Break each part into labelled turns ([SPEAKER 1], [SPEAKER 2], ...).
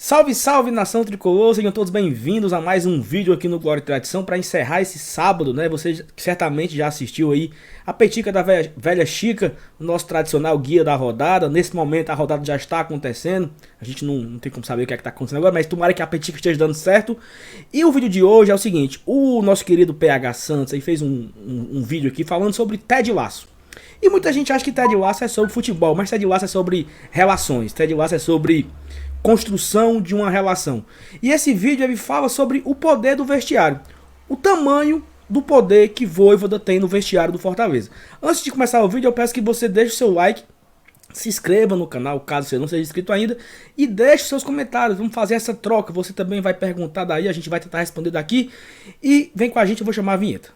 [SPEAKER 1] Salve, salve, nação tricolor, sejam todos bem-vindos a mais um vídeo aqui no Glória e Tradição para encerrar esse sábado, né? Você certamente já assistiu aí a Petica da Velha Chica, o nosso tradicional guia da rodada. Nesse momento a rodada já está acontecendo, a gente não tem como saber o que é que está acontecendo agora, mas tomara que a Petica esteja dando certo. E o vídeo de hoje é o seguinte, o nosso querido PH Santos aí fez um vídeo aqui falando sobre Ted Lasso. E muita gente acha que Ted Lasso é sobre futebol, mas Ted Lasso é sobre relações, Ted Lasso é sobre construção de uma relação. E esse vídeo ele fala sobre o poder do vestiário, o tamanho do poder que Vojvoda tem no vestiário do Fortaleza. Antes de começar o vídeo, eu peço que você deixe o seu like, se inscreva no canal, caso você não seja inscrito ainda, e deixe seus comentários. Vamos fazer essa troca, você também vai perguntar daí, a gente vai tentar responder daqui. E vem com a gente, eu vou chamar a vinheta.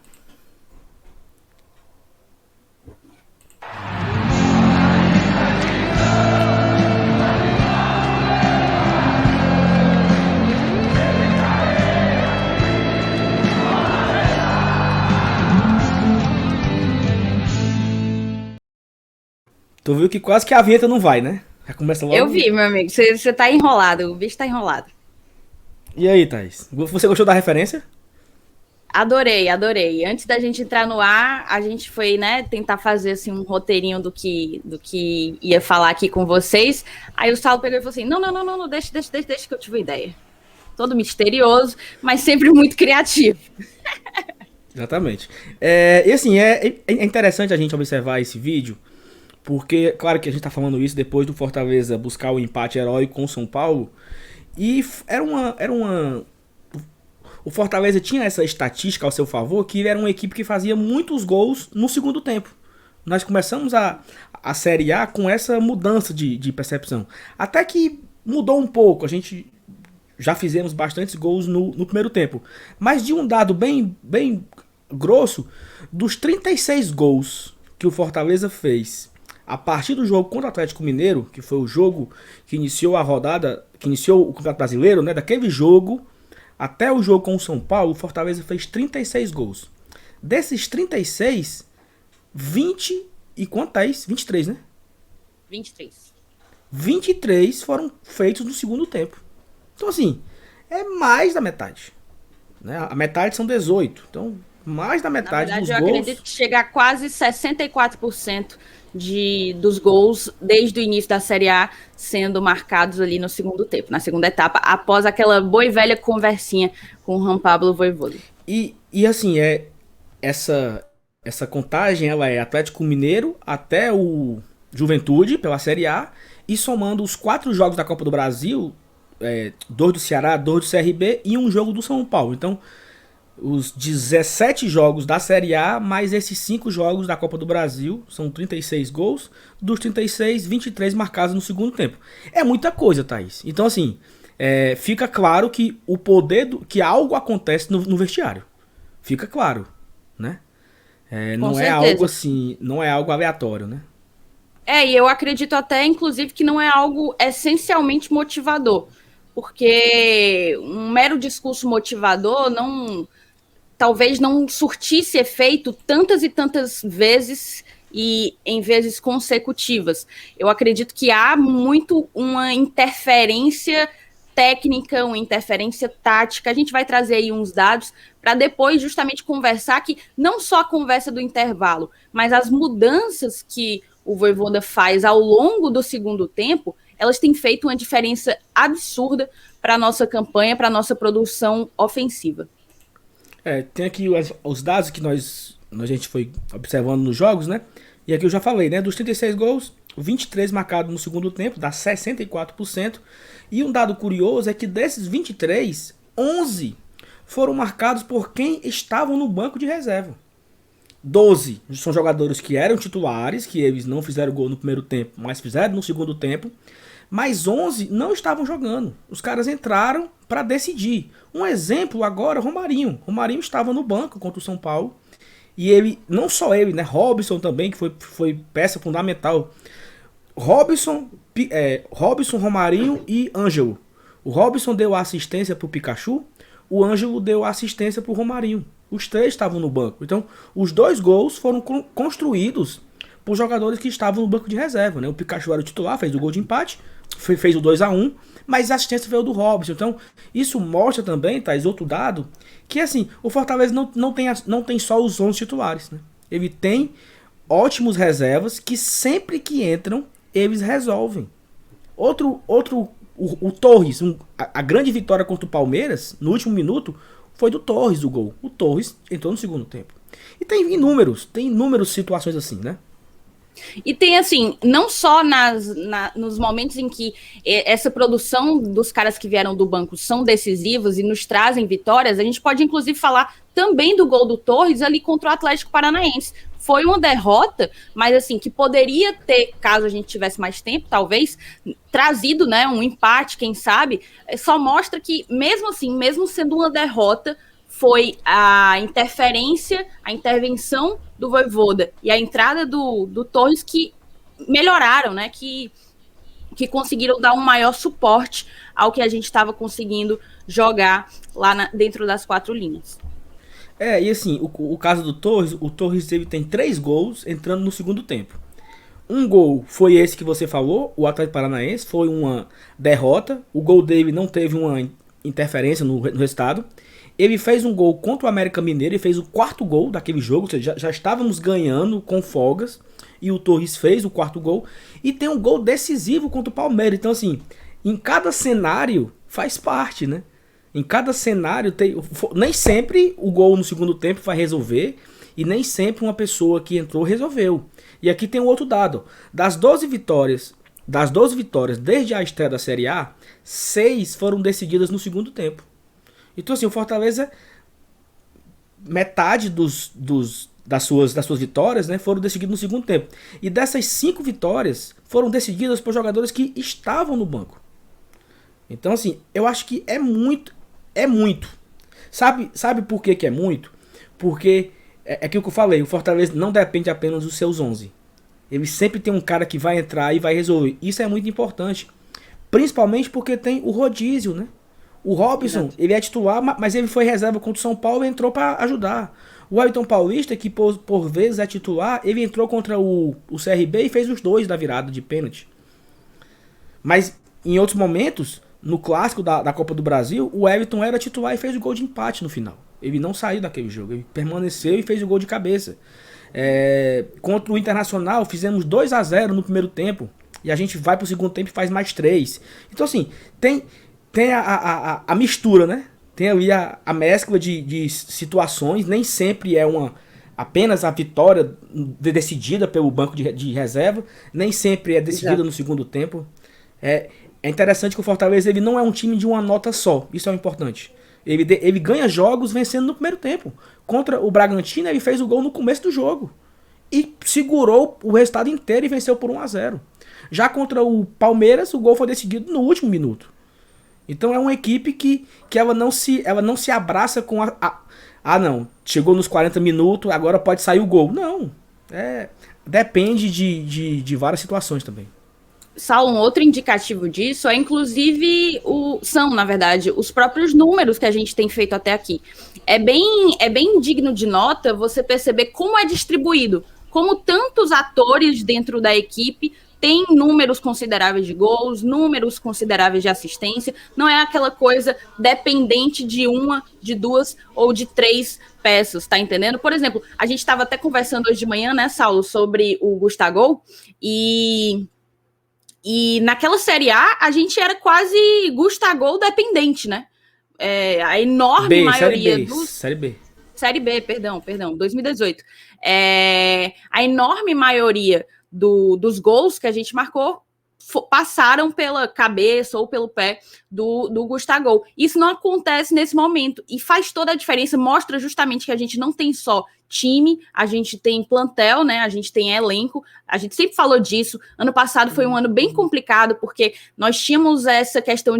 [SPEAKER 1] Tu viu que quase que a vinheta não vai, né? Já começa logo.
[SPEAKER 2] Eu vi, meu amigo. Você tá enrolado. O bicho tá enrolado.
[SPEAKER 1] E aí, Thaís? Você gostou da referência?
[SPEAKER 2] Adorei, adorei. Antes da gente entrar no ar, a gente foi, né, tentar fazer assim um roteirinho do que ia falar aqui com vocês. Aí o Saulo pegou e falou assim: não, deixa que eu tive uma ideia. Todo misterioso, mas sempre muito criativo.
[SPEAKER 1] Exatamente. E assim, é interessante a gente observar esse vídeo, porque, claro que a gente tá falando isso depois do Fortaleza buscar o empate heróico com o São Paulo. E o Fortaleza tinha essa estatística ao seu favor, que era uma equipe que fazia muitos gols no segundo tempo. Nós começamos a Série A com essa mudança de percepção. Até que mudou um pouco, a gente já fizemos bastantes gols no primeiro tempo. Mas de um dado bem grosso, dos 36 gols que o Fortaleza fez a partir do jogo contra o Atlético Mineiro, que foi o jogo que iniciou a rodada, que iniciou o Campeonato Brasileiro, né? Daquele jogo até o jogo com o São Paulo, o Fortaleza fez 36 gols. Desses 36, 20 e quanto é isso? 23, né?
[SPEAKER 2] 23.
[SPEAKER 1] 23 foram feitos no segundo tempo. Então assim, é mais da metade, né? A metade são 18. Então, mais da metade
[SPEAKER 2] Na verdade,
[SPEAKER 1] dos
[SPEAKER 2] eu
[SPEAKER 1] gols.
[SPEAKER 2] acredito que chega a quase 64% dos gols desde o início da Série A sendo marcados ali no segundo tempo, na segunda etapa, após aquela boa e velha conversinha com o Juan Pablo Vojvoda.
[SPEAKER 1] E assim, essa contagem ela é Atlético Mineiro até o Juventude pela Série A, e somando os 4 jogos da Copa do Brasil, 2 do Ceará, 2 do CRB e um jogo do São Paulo. Então, os 17 jogos da Série A, mais esses 5 jogos da Copa do Brasil, são 36 gols. Dos 36, 23 marcados no segundo tempo. É muita coisa, Thaís. Então, assim, fica claro que o poder que algo acontece no vestiário. Fica claro, né? Não é algo assim, não é algo aleatório, né?
[SPEAKER 2] E eu acredito até, inclusive, que não é algo essencialmente motivador. Porque um mero discurso motivador talvez não surtisse efeito tantas e tantas vezes e em vezes consecutivas. Eu acredito que há muito uma interferência técnica, uma interferência tática. A gente vai trazer aí uns dados para depois justamente conversar que não só a conversa do intervalo, mas as mudanças que o Vojvoda faz ao longo do segundo tempo, elas têm feito uma diferença absurda para a nossa campanha, para a nossa produção ofensiva.
[SPEAKER 1] Tem aqui os dados que a gente foi observando nos jogos, né? E aqui eu já falei, né? Dos 36 gols, 23 marcados no segundo tempo, dá 64%. E um dado curioso é que desses 23, 11 foram marcados por quem estavam no banco de reserva. 12 são jogadores que eram titulares, que eles não fizeram gol no primeiro tempo, mas fizeram no segundo tempo. Mas 11 não estavam jogando. Os caras entraram para decidir. Um exemplo agora, Romarinho. Romarinho estava no banco contra o São Paulo. E ele, não só ele, né? Robson também, que foi peça fundamental. Robson, Romarinho e Ângelo. O Robson deu a assistência pro Pikachu. O Ângelo deu a assistência pro Romarinho. Os 3 estavam no banco. Então, os 2 gols foram construídos por jogadores que estavam no banco de reserva, né? O Pikachu era o titular, fez o gol de empate, fez o 2-1, mas a assistência veio do Robson. Então, isso mostra também, Thaís, outro dado, que assim, o Fortaleza não tem só os 11 titulares, né? Ele tem ótimos reservas que sempre que entram, eles resolvem. O Torres, a grande vitória contra o Palmeiras, no último minuto, foi do Torres o gol. O Torres entrou no segundo tempo. E tem inúmeras situações assim, né?
[SPEAKER 2] E tem assim, não só nos momentos em que essa produção dos caras que vieram do banco são decisivos e nos trazem vitórias, a gente pode inclusive falar também do gol do Torres ali contra o Atlético Paranaense. Foi uma derrota, mas assim, que poderia ter, caso a gente tivesse mais tempo, talvez, trazido, né, um empate, quem sabe, só mostra que, mesmo assim, mesmo sendo uma derrota, foi a interferência, a intervenção do Vojvoda e a entrada do Torres que melhoraram, né, que conseguiram dar um maior suporte ao que a gente estava conseguindo jogar lá dentro das 4 linhas.
[SPEAKER 1] E assim, o caso do Torres, o Torres tem 3 gols entrando no segundo tempo. Um gol foi esse que você falou, o Atlético Paranaense, foi uma derrota. O gol dele não teve uma interferência no resultado. Ele fez um gol contra o América Mineiro e fez o 4º gol daquele jogo, ou seja, já estávamos ganhando com folgas. E o Torres fez o 4º gol. E tem um gol decisivo contra o Palmeiras. Então assim, em cada cenário faz parte, né? Em cada cenário nem sempre o gol no segundo tempo vai resolver. E nem sempre uma pessoa que entrou resolveu. E aqui tem um outro dado. Das 12 vitórias desde a estreia da Série A, 6 foram decididas no segundo tempo. Então assim, o Fortaleza, metade das suas vitórias, né, foram decididas no segundo tempo. E dessas 5 vitórias foram decididas por jogadores que estavam no banco. Então assim, eu acho que é muito. Sabe por que é muito? Porque é aquilo que eu falei, o Fortaleza não depende apenas dos seus 11. Ele sempre tem um cara que vai entrar e vai resolver. Isso é muito importante. Principalmente porque tem o rodízio, né? O Robson, ele é titular, mas ele foi reserva contra o São Paulo e entrou para ajudar. O Wellington Paulista, que por vezes é titular, ele entrou contra o CRB e fez os 2 da virada de pênalti. Mas em outros momentos, no clássico da Copa do Brasil, o Everton era titular e fez o gol de empate no final. Ele não saiu daquele jogo, ele permaneceu e fez o gol de cabeça. Contra o Internacional, fizemos 2-0 no primeiro tempo. E a gente vai pro segundo tempo e faz mais 3. Então assim, tem a mistura, né? Tem ali a mescla de situações. Nem sempre é apenas a vitória decidida pelo banco de reserva. Nem sempre é decidida no segundo tempo. É interessante que o Fortaleza ele não é um time de uma nota só. Isso é o importante. Ele ganha jogos vencendo no primeiro tempo. Contra o Bragantino, ele fez o gol no começo do jogo. E segurou o resultado inteiro e venceu por 1-0. Já contra o Palmeiras, o gol foi decidido no último minuto. Então é uma equipe que ela não se abraça com não, chegou nos 40 minutos, agora pode sair o gol. Não. Depende de várias situações também.
[SPEAKER 2] Saulo, um outro indicativo disso inclusive, são, na verdade, os próprios números que a gente tem feito até aqui. É bem digno de nota você perceber como é distribuído, como tantos atores dentro da equipe têm números consideráveis de gols, números consideráveis de assistência, não é aquela coisa dependente de 1, de 2 ou de 3 peças, tá entendendo? Por exemplo, a gente estava até conversando hoje de manhã, né, Saulo, sobre o Gustavo, e naquela Série A, gente era quase Gustavo dependente, né? A enorme maioria Série B, perdão, 2018. A enorme maioria dos gols que a gente marcou passaram pela cabeça ou pelo pé do Gustavo. Isso não acontece nesse momento e faz toda a diferença, mostra justamente que a gente não tem só time, a gente tem plantel, né? A gente tem elenco, a gente sempre falou disso. Ano passado foi um ano bem complicado, porque nós tínhamos essa questão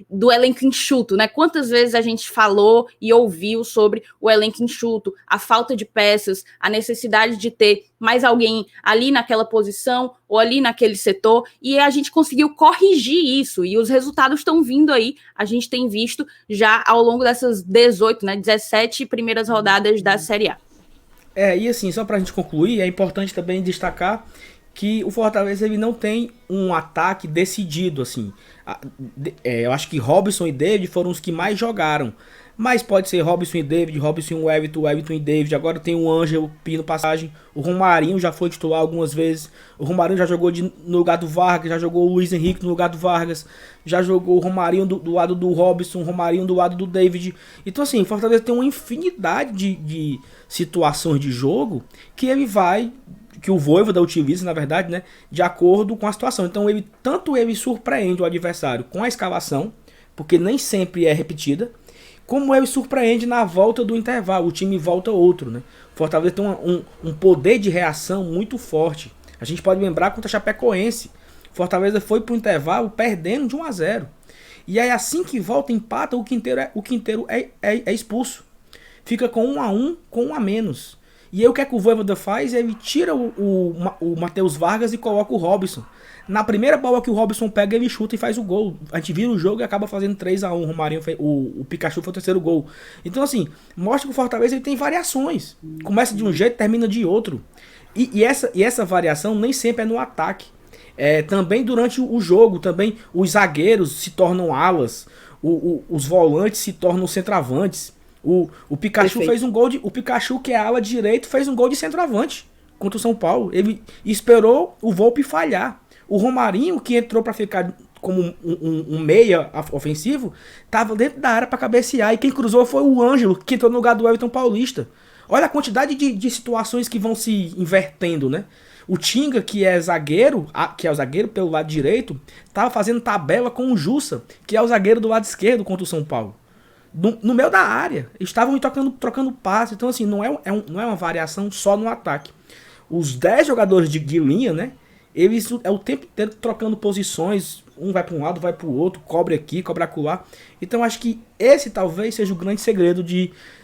[SPEAKER 2] do elenco enxuto, né? Quantas vezes a gente falou e ouviu sobre o elenco enxuto, a falta de peças, a necessidade de ter mais alguém ali naquela posição ou ali naquele setor, e a gente conseguiu corrigir isso, e os resultados estão vindo aí, a gente tem visto já ao longo dessas 18, né, 17 primeiras rodadas da Série A.
[SPEAKER 1] E assim, só pra gente concluir, é importante também destacar que o Fortaleza ele não tem um ataque decidido, assim. Eu acho que Robson e David foram os que mais jogaram. Mas pode ser Robson e David, Robson e Everton, Everton e David. Agora tem o Ângelo Pino Passagem. O Romarinho já foi titular algumas vezes. O Romarinho já jogou no lugar do Vargas. Já jogou o Luiz Henrique no lugar do Vargas. Já jogou o Romarinho do lado do Robson. O Romarinho do lado do David. Então assim, o Fortaleza tem uma infinidade de situações de jogo que ele vai... que o Vojvoda utiliza, na verdade, né, de acordo com a situação. Então tanto ele surpreende o adversário com a escalação, porque nem sempre é repetida, como ele surpreende na volta do intervalo, o time volta outro, né? O Fortaleza tem um poder de reação muito forte. A gente pode lembrar contra a Chapecoense. Fortaleza foi pro intervalo perdendo de 1-0. E aí assim que volta, empata, o Quinteiro é expulso. Fica com 1-1, com 1 a menos. E aí o que é que o Vojvoda faz? Ele tira o Matheus Vargas e coloca o Robson. Na primeira bola que o Robson pega, ele chuta e faz o gol. A gente vira o jogo e acaba fazendo 3-1. O Romarinho o Pikachu foi o terceiro gol. Então assim, mostra que o Fortaleza ele tem variações. Começa de um jeito, termina de outro. E essa variação nem sempre é no ataque. Também durante o jogo, também os zagueiros se tornam alas. Os volantes se tornam centroavantes. O Pikachu Perfeito. Fez um gol o Pikachu, que é ala direito, fez um gol de centroavante contra o São Paulo. Ele esperou o Volpi falhar. O Romarinho, que entrou para ficar como um meia ofensivo, estava dentro da área para cabecear. E quem cruzou foi o Ângelo, que entrou no lugar do Everton Paulista. Olha a quantidade de situações que vão se invertendo, né? O Tinga, que é o zagueiro pelo lado direito, estava fazendo tabela com o Jussa, que é o zagueiro do lado esquerdo contra o São Paulo. No meio da área. Estavam trocando passe. Então, assim, não é uma variação só no ataque. Os 10 jogadores de linha, né? Eles é o tempo inteiro trocando posições. Um vai para um lado, vai para o outro. Cobre aqui, cobre acolá. Então, acho que esse talvez seja o grande segredo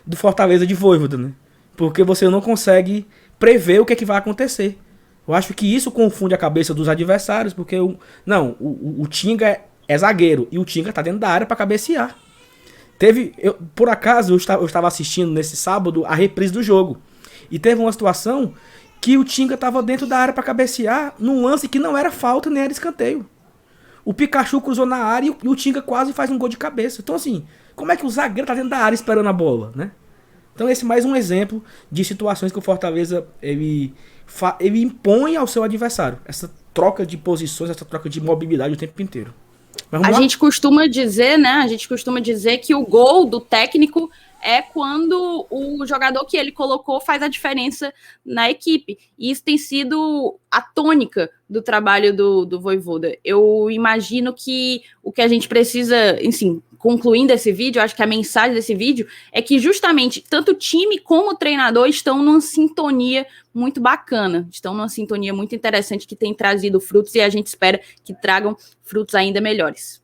[SPEAKER 1] do Fortaleza de Vojvoda, né? Porque você não consegue prever o que é que vai acontecer. Eu acho que isso confunde a cabeça dos adversários. Porque o Tinga é zagueiro. E o Tinga tá dentro da área para cabecear. Por acaso, eu estava assistindo nesse sábado a reprise do jogo. E teve uma situação que o Tinga estava dentro da área para cabecear num lance que não era falta nem era escanteio. O Pikachu cruzou na área e o Tinga quase faz um gol de cabeça. Então assim, como é que o zagueiro está dentro da área esperando a bola, né? Então esse é mais um exemplo de situações que o Fortaleza ele impõe ao seu adversário. Essa troca de posições, essa troca de mobilidade o tempo inteiro.
[SPEAKER 2] A gente costuma dizer, né? A gente costuma dizer que o gol do técnico é quando o jogador que ele colocou faz a diferença na equipe. E isso tem sido a tônica do trabalho do Vojvoda. Eu imagino que o que a gente precisa, assim, concluindo esse vídeo, acho que a mensagem desse vídeo é que justamente tanto o time como o treinador estão numa sintonia muito bacana, estão numa sintonia muito interessante que tem trazido frutos e a gente espera que tragam frutos ainda melhores.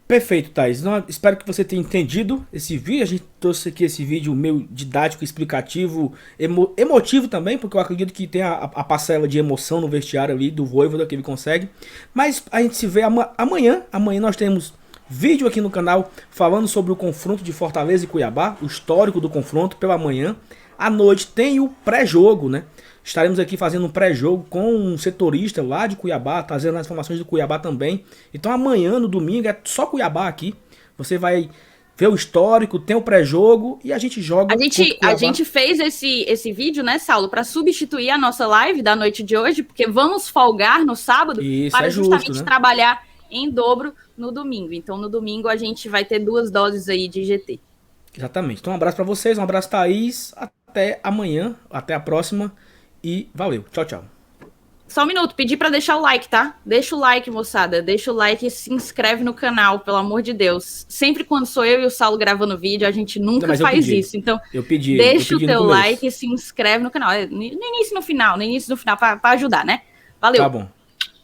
[SPEAKER 1] Perfeito, Thaís. Então, espero que você tenha entendido esse vídeo. A gente trouxe aqui esse vídeo meio didático, explicativo, emotivo também, porque eu acredito que tem a parcela de emoção no vestiário ali do Vojvoda que ele consegue. Mas a gente se vê amanhã. Amanhã nós temos vídeo aqui no canal falando sobre o confronto de Fortaleza e Cuiabá, o histórico do confronto pela manhã. À noite tem o pré-jogo, né? Estaremos aqui fazendo um pré-jogo com um setorista lá de Cuiabá, trazendo as informações do Cuiabá também. Então amanhã, no domingo, é só Cuiabá aqui. Você vai ver o histórico, tem o pré-jogo e a gente joga.
[SPEAKER 2] A gente fez esse vídeo, né, Saulo, para substituir a nossa live da noite de hoje, porque vamos folgar no sábado.
[SPEAKER 1] Isso,
[SPEAKER 2] para justamente
[SPEAKER 1] justo, né?
[SPEAKER 2] Trabalhar em dobro no domingo. Então no domingo a gente vai ter 2 doses aí de GT.
[SPEAKER 1] Exatamente. Então um abraço para vocês, um abraço, Thaís. Até amanhã, até a próxima. E valeu, tchau, tchau.
[SPEAKER 2] Só um minuto, pedi pra deixar o like, tá? Deixa o like, moçada, deixa o like e se inscreve no canal, pelo amor de Deus. Sempre quando sou eu e o Saulo gravando vídeo, a gente nunca faz isso. Então, deixa o teu like e se inscreve no canal. No início e no final, pra ajudar, né? Valeu.
[SPEAKER 1] Tá bom.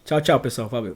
[SPEAKER 1] Tchau, tchau, pessoal, valeu.